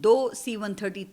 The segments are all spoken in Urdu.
2 C-130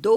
2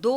2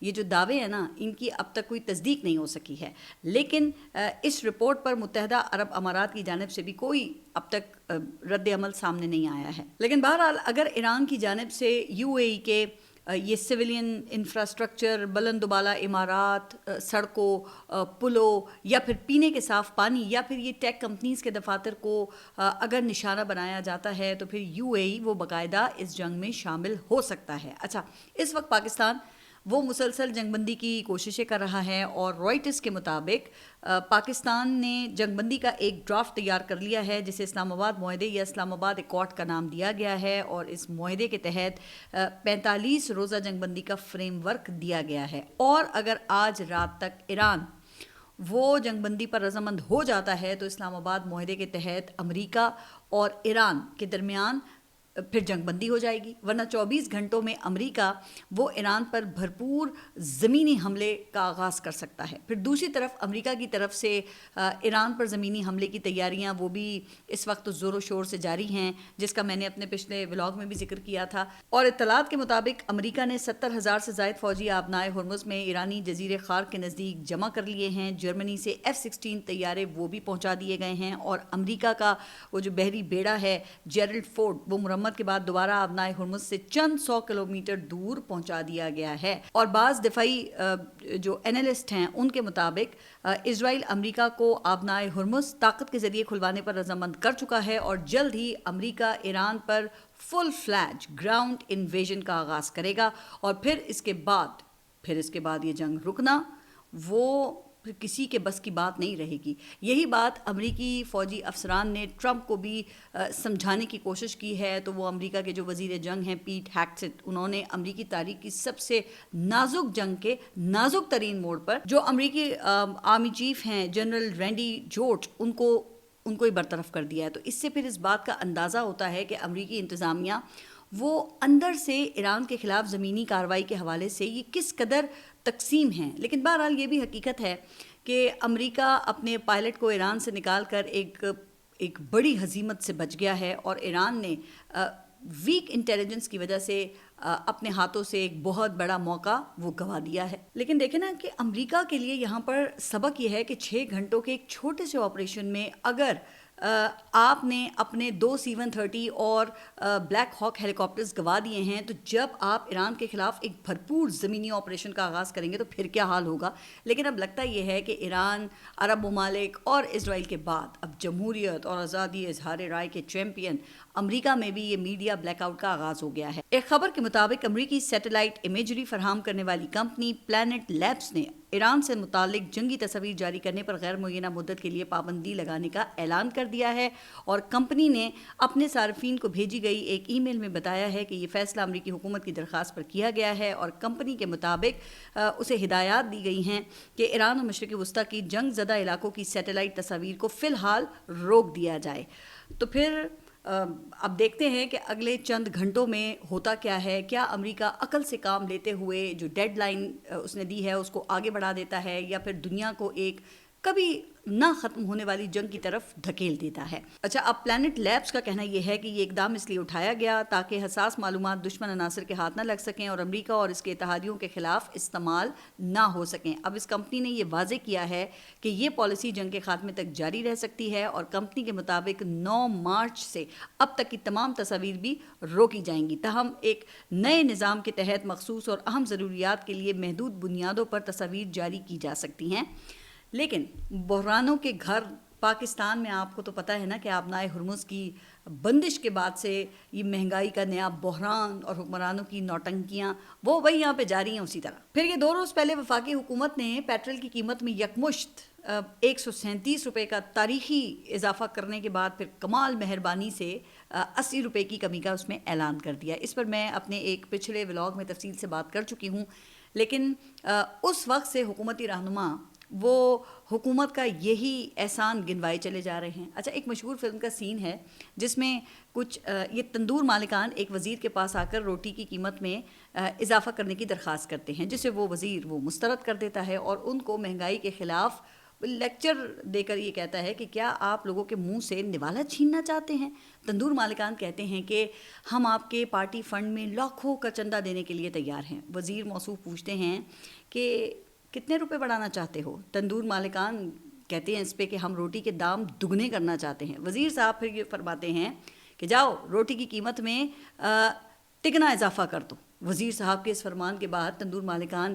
یہ جو دعوے ہیں نا ان کی اب تک کوئی تصدیق نہیں ہو سکی ہے، لیکن اس رپورٹ پر متحدہ عرب امارات کی جانب سے بھی کوئی اب تک رد عمل سامنے نہیں آیا ہے۔ لیکن بہرحال اگر ایران کی جانب سے یو اے ای کے یہ سویلین انفراسٹرکچر، بلند و بالا عمارات، سڑکوں، پلوں یا پھر پینے کے صاف پانی یا پھر یہ ٹیک کمپنیز کے دفاتر کو اگر نشانہ بنایا جاتا ہے تو پھر یو اے ای وہ باقاعدہ اس جنگ میں شامل ہو سکتا ہے۔ اچھا، اس وقت پاکستان وہ مسلسل جنگ بندی کی کوششیں کر رہا ہے اور رائٹرز کے مطابق پاکستان نے جنگ بندی کا ایک ڈرافٹ تیار کر لیا ہے جسے اسلام آباد معاہدے یا اسلام آباد ایکارڈ کا نام دیا گیا ہے، اور اس معاہدے کے تحت 45 روزہ جنگ بندی کا فریم ورک دیا گیا ہے، اور اگر آج رات تک ایران وہ جنگ بندی پر رضامند ہو جاتا ہے تو اسلام آباد معاہدے کے تحت امریکہ اور ایران کے درمیان پھر جنگ بندی ہو جائے گی، ورنہ 24 گھنٹوں میں امریکہ وہ ایران پر بھرپور زمینی حملے کا آغاز کر سکتا ہے۔ پھر دوسری طرف امریکہ کی طرف سے ایران پر زمینی حملے کی تیاریاں وہ بھی اس وقت زور و شور سے جاری ہیں، جس کا میں نے اپنے پچھلے ولاگ میں بھی ذکر کیا تھا، اور اطلاعات کے مطابق امریکہ نے 70,000 سے زائد فوجی آبنائے ہرمز میں ایرانی جزیرے خار کے نزدیک جمع کر لیے ہیں۔ جرمنی سے F-16 طیارے وہ بھی پہنچا دیے گئے ہیں، اور امریکہ کا وہ جو بحری بیڑا ہے جیرلڈ فورڈ وہ مرمت کے بعد دوبارہ آبنائے ہرمز سے چند 100 کلومیٹر دور پہنچا دیا گیا ہے۔ اور بعض دفاعی جو اینالسٹ ہیں ان کے مطابق اسرائیل امریکہ کو آبنائے ہرمز طاقت کے ذریعے کھلوانے پر رضامند کر چکا ہے، اور جلد ہی امریکہ ایران پر فل فلیج گراؤنڈ انویژن کا آغاز کرے گا، اور پھر اس کے بعد یہ جنگ رکنا وہ پھر کسی کے بس کی بات نہیں رہے گی۔ یہی بات امریکی فوجی افسران نے ٹرمپ کو بھی سمجھانے کی کوشش کی ہے، تو وہ امریکہ کے جو وزیر جنگ ہیں پیٹ ہیگسیٹ، انہوں نے امریکی تاریخ کی سب سے نازک جنگ کے نازک ترین موڑ پر جو امریکی آرمی چیف ہیں جنرل رینڈی جورج ان کو ہی برطرف کر دیا ہے۔ تو اس سے پھر اس بات کا اندازہ ہوتا ہے کہ امریکی انتظامیہ وہ اندر سے ایران کے خلاف زمینی کارروائی کے حوالے سے یہ کس قدر تقسیم ہیں۔ لیکن بہرحال یہ بھی حقیقت ہے کہ امریکہ اپنے پائلٹ کو ایران سے نکال کر ایک بڑی ہزیمت سے بچ گیا ہے، اور ایران نے ویک انٹیلیجنس کی وجہ سے اپنے ہاتھوں سے ایک بہت بڑا موقع وہ گنوا دیا ہے۔ لیکن دیکھیں نا کہ امریکہ کے لیے یہاں پر سبق یہ ہے کہ 6 گھنٹوں کے ایک چھوٹے سے آپریشن میں اگر آپ نے اپنے 2 C-130 اور بلیک ہاک ہیلی کاپٹرز گوا دیے ہیں، تو جب آپ ایران کے خلاف ایک بھرپور زمینی آپریشن کا آغاز کریں گے تو پھر کیا حال ہوگا۔ لیکن اب لگتا یہ ہے کہ ایران، عرب ممالک اور اسرائیل کے بعد اب جمہوریت اور آزادی اظہار رائے کے چیمپئن امریکہ میں بھی یہ میڈیا بلیک آؤٹ کا آغاز ہو گیا ہے۔ ایک خبر کے مطابق امریکی سیٹلائٹ امیجری فراہم کرنے والی کمپنی پلانٹ لیبس نے ایران سے متعلق جنگی تصاویر جاری کرنے پر غیر معینہ مدت کے لیے پابندی لگانے کا اعلان کر دیا ہے، اور کمپنی نے اپنے صارفین کو بھیجی گئی ایک ای میل میں بتایا ہے کہ یہ فیصلہ امریکی حکومت کی درخواست پر کیا گیا ہے، اور کمپنی کے مطابق اسے ہدایات دی گئی ہیں کہ ایران اور مشرق وسطیٰ کی جنگ زدہ علاقوں کی سیٹلائٹ تصاویر کو فی الحال روک دیا جائے۔ تو پھر اب دیکھتے ہیں کہ اگلے چند گھنٹوں میں ہوتا کیا ہے، کیا امریکہ عقل سے کام لیتے ہوئے جو ڈیڈ لائن اس نے دی ہے اس کو آگے بڑھا دیتا ہے، یا پھر دنیا کو ایک کبھی نہ ختم ہونے والی جنگ کی طرف دھکیل دیتا ہے۔ اچھا، اب پلانٹ لیبس کا کہنا یہ ہے کہ یہ اقدام اس لیے اٹھایا گیا تاکہ حساس معلومات دشمن عناصر کے ہاتھ نہ لگ سکیں اور امریکہ اور اس کے اتحادیوں کے خلاف استعمال نہ ہو سکیں۔ اب اس کمپنی نے یہ واضح کیا ہے کہ یہ پالیسی جنگ کے خاتمے تک جاری رہ سکتی ہے، اور کمپنی کے مطابق 9 مارچ سے اب تک کی تمام تصاویر بھی روکی جائیں گی، تاہم ایک نئے نظام کے تحت مخصوص اور اہم ضروریات کے لیے محدود بنیادوں پر تصاویر جاری کی جا سکتی ہیں۔ لیکن بحرانوں کے گھر پاکستان میں آپ کو تو پتہ ہے نا کہ آبنائے ہرمز کی بندش کے بعد سے یہ مہنگائی کا نیا بحران اور حکمرانوں کی نوٹنکیاں وہ وہی یہاں پہ جاری ہیں اسی طرح۔ پھر یہ 2 روز پہلے وفاقی حکومت نے پیٹرول کی قیمت میں یکمشت 137 روپے کا تاریخی اضافہ کرنے کے بعد پھر کمال مہربانی سے 80 روپے کی کمی کا اس میں اعلان کر دیا۔ اس پر میں اپنے ایک پچھلے ولاگ میں تفصیل سے بات کر چکی ہوں، لیکن اس وقت سے حکومتی رہنما وہ حکومت کا یہی احسان گنوائے چلے جا رہے ہیں۔ اچھا، ایک مشہور فلم کا سین ہے جس میں کچھ یہ تندور مالکان ایک وزیر کے پاس آ کر روٹی کی قیمت میں اضافہ کرنے کی درخواست کرتے ہیں، جسے وہ وزیر وہ مسترد کر دیتا ہے اور ان کو مہنگائی کے خلاف لیکچر دے کر یہ کہتا ہے کہ کیا آپ لوگوں کے منہ سے نوالا چھیننا چاہتے ہیں؟ تندور مالکان کہتے ہیں کہ ہم آپ کے پارٹی فنڈ میں لاکھوں کا چندہ دینے کے لیے تیار ہیں۔ وزیر موصوف پوچھتے ہیں کہ کتنے روپے بڑھانا چاہتے ہو؟ تندور مالکان کہتے ہیں اس پہ کہ ہم روٹی کے دام دگنے کرنا چاہتے ہیں۔ وزیر صاحب پھر یہ فرماتے ہیں کہ جاؤ روٹی کی قیمت میں تگنا اضافہ کر دو۔ وزیر صاحب کے اس فرمان کے بعد تندور مالکان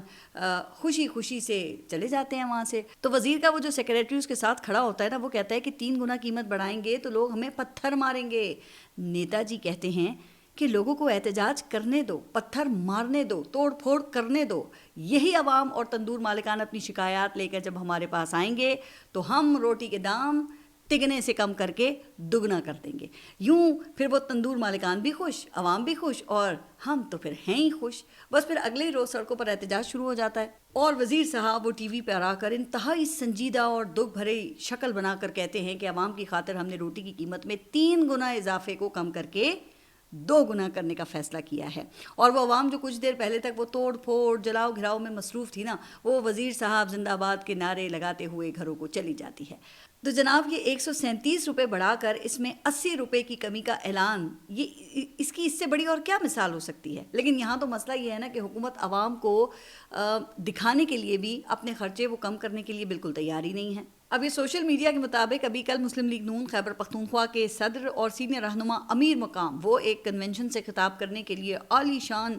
خوشی خوشی سے چلے جاتے ہیں وہاں سے۔ تو وزیر کا وہ جو سیکریٹری اس کے ساتھ کھڑا ہوتا ہے نا، وہ کہتا ہے کہ 3 گنا قیمت بڑھائیں گے تو لوگ ہمیں پتھر ماریں گے۔ نیتا جی کہتے ہیں کہ لوگوں کو احتجاج کرنے دو، پتھر مارنے دو، توڑ پھوڑ کرنے دو، یہی عوام اور تندور مالکان اپنی شکایات لے کر جب ہمارے پاس آئیں گے تو ہم روٹی کے دام تگنے سے کم کر کے دگنا کر دیں گے۔ یوں پھر وہ تندور مالکان بھی خوش، عوام بھی خوش، اور ہم تو پھر ہیں ہی خوش۔ بس پھر اگلے ہی روز سڑکوں پر احتجاج شروع ہو جاتا ہے، اور وزیر صاحب وہ ٹی وی پہ آ کر انتہائی سنجیدہ اور دکھ بھری شکل بنا کر کہتے ہیں کہ عوام کی خاطر ہم نے روٹی کی قیمت میں 3 گنا اضافے کو کم کر کے 2 گنا کرنے کا فیصلہ کیا ہے۔ اور وہ عوام جو کچھ دیر پہلے تک وہ توڑ پھوڑ جلاؤ گھراؤ میں مصروف تھی نا، وہ وزیر صاحب زندہ باد کے نعرے لگاتے ہوئے گھروں کو چلی جاتی ہے۔ تو جناب یہ 137 روپے بڑھا کر اس میں 80 روپے کی کمی کا اعلان، یہ اس کی اس سے بڑی اور کیا مثال ہو سکتی ہے؟ لیکن یہاں تو مسئلہ یہ ہے نا کہ حکومت عوام کو دکھانے کے لیے بھی اپنے خرچے وہ کم کرنے کے لیے بالکل تیار ہی نہیں ہے۔ اب یہ سوشل میڈیا کے مطابق ابھی کل مسلم لیگ نون خیبر پختونخوا کے صدر اور سینئر رہنما امیر مقام وہ ایک کنونشن سے خطاب کرنے کے لیے عالی شان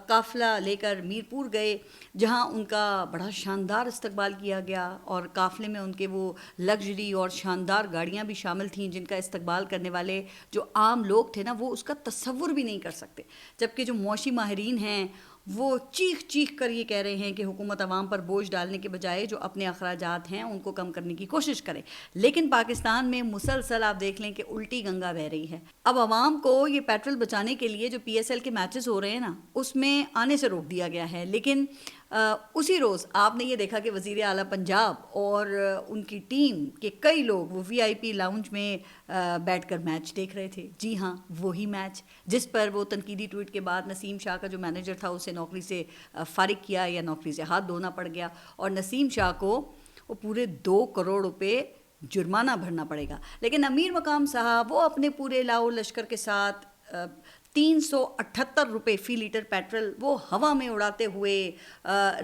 قافلہ لے کر میرپور گئے، جہاں ان کا بڑا شاندار استقبال کیا گیا، اور قافلے میں ان کے وہ لگژری اور شاندار گاڑیاں بھی شامل تھیں جن کا استقبال کرنے والے جو عام لوگ تھے نا، وہ اس کا تصور بھی نہیں کر سکتے۔ جبکہ جو معاشی ماہرین ہیں وہ چیخ چیخ کر یہ کہہ رہے ہیں کہ حکومت عوام پر بوجھ ڈالنے کے بجائے جو اپنے اخراجات ہیں ان کو کم کرنے کی کوشش کرے۔ لیکن پاکستان میں مسلسل آپ دیکھ لیں کہ الٹی گنگا بہہ رہی ہے۔ اب عوام کو یہ پیٹرول بچانے کے لیے جو PSL کے میچز ہو رہے ہیں نا، اس میں آنے سے روک دیا گیا ہے، لیکن اسی روز آپ نے یہ دیکھا کہ وزیر اعلیٰ پنجاب اور ان کی ٹیم کے کئی لوگ وہ VIP لاؤنج میں بیٹھ کر میچ دیکھ رہے تھے۔ جی ہاں، وہی میچ جس پر وہ تنقیدی ٹویٹ کے بعد نسیم شاہ کا جو مینیجر تھا اسے نوکری سے فارغ کیا یا نوکری سے ہاتھ دھونا پڑ گیا، اور نسیم شاہ کو وہ پورے 2 کروڑ روپے جرمانہ بھرنا پڑے گا۔ لیکن امیر مقام صاحب وہ اپنے پورے لاؤ لشکر کے ساتھ 378 روپے فی لیٹر پیٹرول وہ ہوا میں اڑاتے ہوئے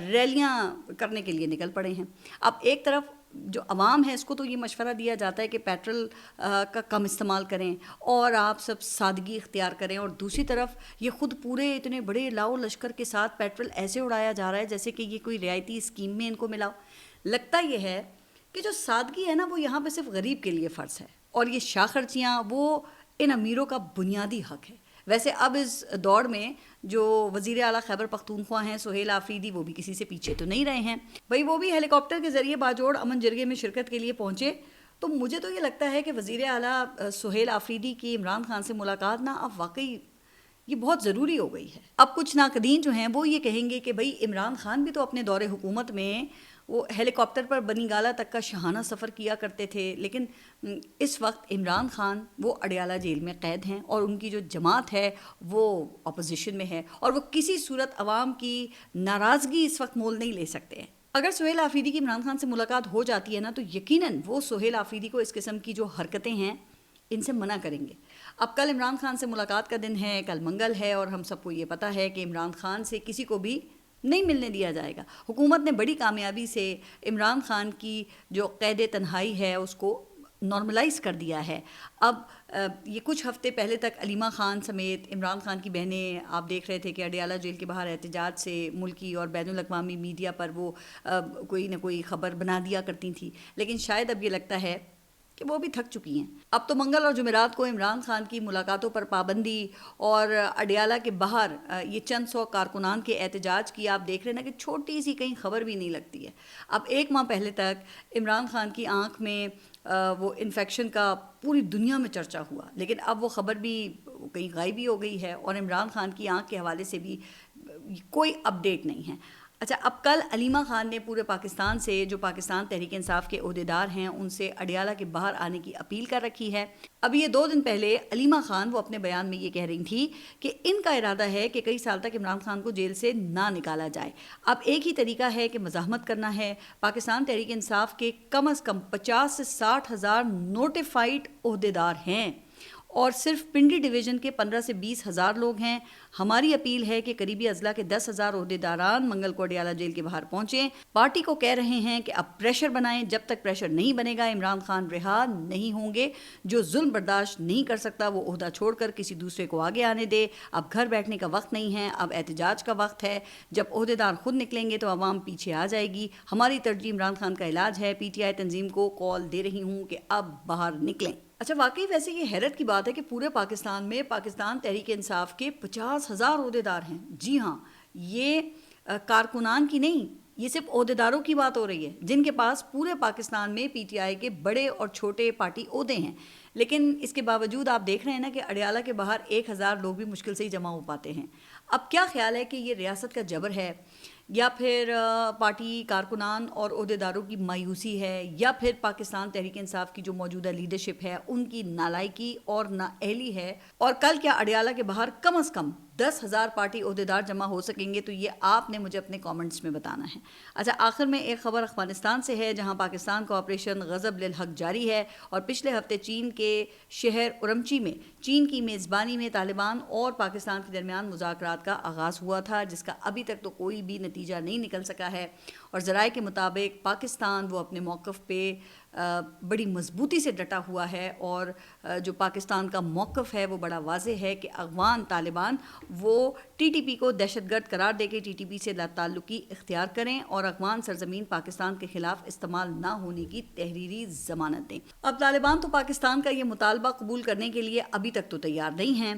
ریلیاں کرنے کے لیے نکل پڑے ہیں۔ اب ایک طرف جو عوام ہے اس کو تو یہ مشورہ دیا جاتا ہے کہ پیٹرول کا کم استعمال کریں اور آپ سب سادگی اختیار کریں، اور دوسری طرف یہ خود پورے اتنے بڑے لاؤ لشکر کے ساتھ پیٹرول ایسے اڑایا جا رہا ہے جیسے کہ یہ کوئی رعایتی اسکیم میں ان کو ملا ہو۔ لگتا یہ ہے کہ جو سادگی ہے نا وہ یہاں پہ صرف غریب کے لیے فرض ہے، اور یہ شاہ خرچیاں وہ ان امیروں کا بنیادی حق ہے۔ ویسے اب اس دوڑ میں جو وزیر اعلیٰ خیبر پختونخوا ہیں سہیل آفریدی، وہ بھی کسی سے پیچھے تو نہیں رہے ہیں بھائی، وہ بھی ہیلی کاپٹر کے ذریعے باجوڑ امن جرگے میں شرکت کے لیے پہنچے۔ تو مجھے تو یہ لگتا ہے کہ وزیر اعلیٰ سہیل آفریدی کی عمران خان سے ملاقات نا اب واقعی یہ بہت ضروری ہو گئی ہے۔ اب کچھ ناقدین جو ہیں وہ یہ کہیں گے کہ بھائی عمران خان بھی تو اپنے دور حکومت میں وہ ہیلی کاپٹر پر بنی گالہ تک کا شاہانہ سفر کیا کرتے تھے، لیکن اس وقت عمران خان وہ اڈیالہ جیل میں قید ہیں، اور ان کی جو جماعت ہے وہ اپوزیشن میں ہے، اور وہ کسی صورت عوام کی ناراضگی اس وقت مول نہیں لے سکتے ہیں۔ اگر سہیل آفریدی کی عمران خان سے ملاقات ہو جاتی ہے نا، تو یقیناً وہ سہیل آفریدی کو اس قسم کی جو حرکتیں ہیں ان سے منع کریں گے۔ اب کل عمران خان سے ملاقات کا دن ہے، کل منگل ہے، اور ہم سب کو یہ پتہ ہے کہ عمران خان سے کسی کو بھی نہیں ملنے دیا جائے گا۔ حکومت نے بڑی کامیابی سے عمران خان کی جو قید تنہائی ہے اس کو نارملائز کر دیا ہے۔ اب یہ کچھ ہفتے پہلے تک علیمہ خان سمیت عمران خان کی بہنیں آپ دیکھ رہے تھے کہ اڈیالہ جیل کے باہر احتجاج سے ملکی اور بین الاقوامی میڈیا پر وہ کوئی نہ کوئی خبر بنا دیا کرتی تھیں، لیکن شاید اب یہ لگتا ہے کہ وہ بھی تھک چکی ہیں۔ اب تو منگل اور جمعرات کو عمران خان کی ملاقاتوں پر پابندی، اور اڈیالہ کے باہر یہ چند 100 کارکنان کے احتجاج کی آپ دیکھ رہے ہیں نا کہ چھوٹی سی کہیں خبر بھی نہیں لگتی ہے۔ اب 1 ماہ پہلے تک عمران خان کی آنکھ میں وہ انفیکشن کا پوری دنیا میں چرچا ہوا، لیکن اب وہ خبر بھی کہیں غائب ہی ہو گئی ہے، اور عمران خان کی آنکھ کے حوالے سے بھی کوئی اپڈیٹ نہیں ہے۔ اچھا، اب کل علیمہ خان نے پورے پاکستان سے، جو پاکستان تحریک انصاف کے عہدیدار ہیں، ان سے اڈیالہ کے باہر آنے کی اپیل کر رکھی ہے۔ اب یہ 2 دن پہلے علیمہ خان وہ اپنے بیان میں یہ کہہ رہی تھی کہ ان کا ارادہ ہے کہ کئی سال تک عمران خان کو جیل سے نہ نکالا جائے۔ اب ایک ہی طریقہ ہے کہ مزاحمت کرنا ہے۔ پاکستان تحریک انصاف کے کم از کم 50 سے 60 ہزار نوٹیفائڈ عہدیدار ہیں اور صرف پنڈی ڈویژن کے 15 سے 20 ہزار لوگ ہیں۔ ہماری اپیل ہے کہ قریبی اضلاع کے 10 ہزار عہدیداران منگل کو اڈیالہ جیل کے باہر پہنچیں۔ پارٹی کو کہہ رہے ہیں کہ اب پریشر بنائیں، جب تک پریشر نہیں بنے گا عمران خان رہا نہیں ہوں گے۔ جو ظلم برداشت نہیں کر سکتا وہ عہدہ چھوڑ کر کسی دوسرے کو آگے آنے دے۔ اب گھر بیٹھنے کا وقت نہیں ہے، اب احتجاج کا وقت ہے۔ جب عہدیدار خود نکلیں گے تو عوام پیچھے آ جائے گی۔ ہماری ترجیح عمران خان کا علاج ہے۔ پی ٹی آئی تنظیم کو کال دے رہی ہوں کہ اب باہر نکلیں۔ اچھا، واقعی ویسے یہ حیرت کی بات ہے کہ پورے پاکستان میں پاکستان تحریک انصاف کے 50 ہزار عہدیدار ہیں۔ جی ہاں، یہ کارکنان کی نہیں، یہ صرف عہدیداروں کی بات ہو رہی ہے جن کے پاس پورے پاکستان میں پی ٹی آئی کے بڑے اور چھوٹے پارٹی عہدے ہیں۔ لیکن اس کے باوجود آپ دیکھ رہے ہیں نا کہ اڈیالہ کے باہر 1000 لوگ بھی مشکل سے ہی جمع ہو پاتے ہیں۔ اب کیا خیال ہے کہ یہ ریاست کا جبر ہے، یا پھر پارٹی کارکنان اور عہدیداروں کی مایوسی ہے، یا پھر پاکستان تحریک انصاف کی جو موجودہ لیڈرشپ ہے ان کی نالائکی اور نااہلی ہے؟ اور کل کیا اڈیالہ کے باہر کم از کم 10,000 پارٹی عہدیدار جمع ہو سکیں گے؟ تو یہ آپ نے مجھے اپنے کامنٹس میں بتانا ہے۔ اچھا، آخر میں ایک خبر افغانستان سے ہے، جہاں پاکستان کا آپریشن غضب للحق جاری ہے، اور پچھلے ہفتے چین کے شہر اورمچی میں چین کی میزبانی میں طالبان اور پاکستان کے درمیان مذاکرات کا آغاز ہوا تھا، جس کا ابھی تک تو کوئی بھی نتیجہ نہیں نکل سکا ہے۔ اور ذرائع کے مطابق پاکستان وہ اپنے موقف پہ بڑی مضبوطی سے ڈٹا ہوا ہے، اور جو پاکستان کا موقف ہے وہ بڑا واضح ہے کہ افغان طالبان وہ ٹی ٹی پی کو دہشت گرد قرار دے کے ٹی ٹی پی سے لا تعلقی اختیار کریں اور افغان سرزمین پاکستان کے خلاف استعمال نہ ہونے کی تحریری ضمانت دیں۔ اب طالبان تو پاکستان کا یہ مطالبہ قبول کرنے کے لیے ابھی تک تو تیار نہیں ہیں،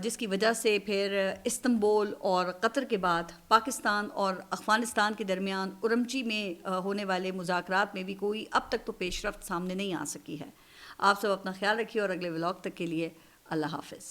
جس کی وجہ سے پھر استنبول اور قطر کے بعد پاکستان اور افغانستان کے درمیان اورمچی میں ہونے والے مذاکرات میں بھی کوئی اب تک تو پیش رفت سامنے نہیں آ سکی ہے۔ آپ سب اپنا خیال رکھیے، اور اگلے ولاگ تک کے لیے اللہ حافظ۔